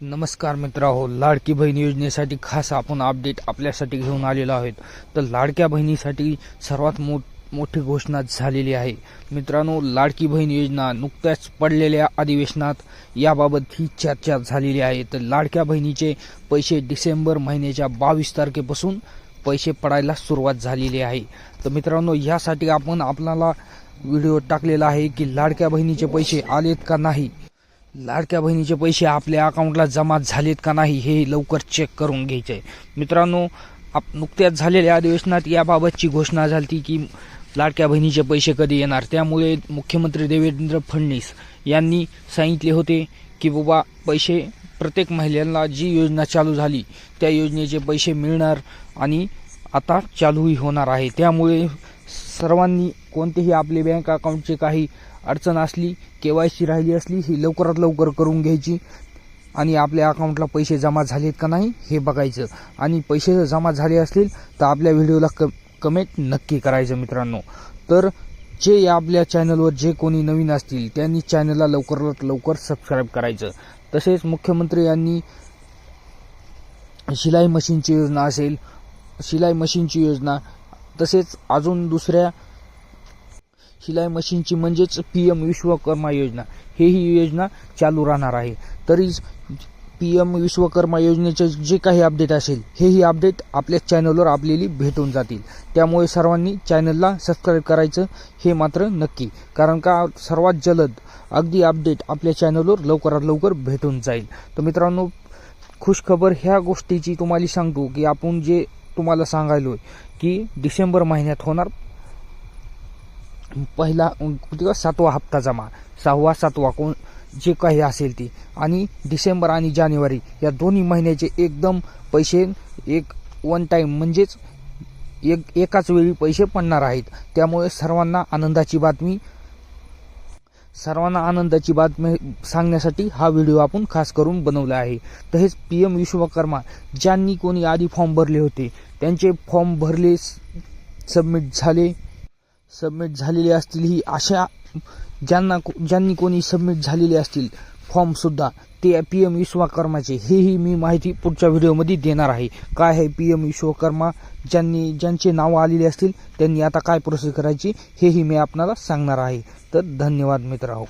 नमस्कार मित्रांनो, लाडकी बहीण योजनेसाठी खास आपण अपडेट आपल्यासाठी घेऊन आलेलो आहोत। तर लाडक्या बहिणीसाठी सर्वात मोठी घोषणा झालेली आहे। मित्रांनो, लाडकी बहीण योजना नुकत्याच पडलेल्या अधिवेशनात याबाबत ही चर्चा झालेली आहे। तर लाडक्या बहिणीचे पैसे डिसेंबर महिन्याच्या 22 तारखेपासून पैसे पडायला सुरुवात झालेली आहे। तर मित्रांनो, यासाठी आपण आपल्याला व्हिडिओ टाकलेला आहे की लाडक्या बहिणीचे पैसे आलेत का नाही, लाडक्या बहिणीचे पैसे आपल्या अकाउंटला जमा झालेत का नाही हे लवकर चेक करून घ्यायचे। मित्रांनो, नुकत्याच झालेल्या अधिवेशनात याबाबतची घोषणा झाली की लाडक्या बहिणीचे पैसे कधी येणार। त्यामुळे मुख्यमंत्री देवेंद्र फडणवीस यांनी सांगितले होते की बाबा पैसे प्रत्येक महिलेला जी योजना चालू झाली त्या योजनेचे पैसे मिळणार आणि आता चालूही होणार आहे। त्यामुळे सर्वांनी कोणतेही आपले बँक अकाउंटचे काही अडचण असली, केवायसी राहिली असली, ही लवकरात लवकर करून घ्यायची आणि आपल्या अकाउंटला पैसे जमा झालेत का नाही हे बघायचं। आणि पैसे जमा झाले असतील तर आपल्या व्हिडिओला कमेंट नक्की करायचं मित्रांनो। तर जे आपल्या चॅनलवर जे कोणी नवीन असतील त्यांनी चॅनलला लवकरात लवकर सबस्क्राईब करायचं। तसेच मुख्यमंत्री यांनी शिलाई मशीनची योजना असेल, शिलाई मशीनची योजना, तसेच अजून दुसऱ्या शिलाई मशीनची म्हणजेच PM विश्वकर्मा योजना, ही योजना चालू राहणार आहे। तरी PM विश्वकर्मा योजनेचे जे काही अपडेट असेल हेही अपडेट आपल्या चॅनलवर आपल्याला भेटून जातील। त्यामुळे सर्वांनी चॅनलला सबस्क्राईब करायचं हे मात्र नक्की, कारण का सर्वात जलद अगदी अपडेट आपल्या चॅनलवर लवकरात लवकर भेटून जाईल। तर मित्रांनो, खुशखबर ह्या गोष्टीची तुम्हाला सांगतो की आपण जे तुम्हाला सांगायलोय की डिसेंबर महिन्यात होणार पहिला 7वा हप्ता जमा, 6वा 7वा कोण जे काही असेल ती, आणि डिसेंबर आणि जानेवारी या दोन्ही महिन्याचे एकदम पैसे एक वन टाइम म्हणजेच एकाच वेळी पैसे पडणार आहेत। त्यामुळे सर्वांना आनंदाची बातमी सांगण्यासाठी हा व्हिडिओ आपण खास करून बनवला आहे। तसेच PM विश्वकर्मा ज्यांनी कोणी आधी फॉर्म भरले होते त्यांचे फॉर्म भरले, सबमिट झालेले असतील, ही अशा ज्यांनी कोणी सबमिट झालेले असतील फॉर्म सुद्धा, ते PM विश्वकर्माचे हेही मी माहिती पुढच्या व्हिडिओमध्ये देणार आहे। काय आहे PM विश्वकर्मा, ज्यांचे नाव आलेले असतील त्यांनी आता काय प्रोसेस करायची हेही मी आपल्याला सांगणार आहे। तर धन्यवाद मित्रांनो।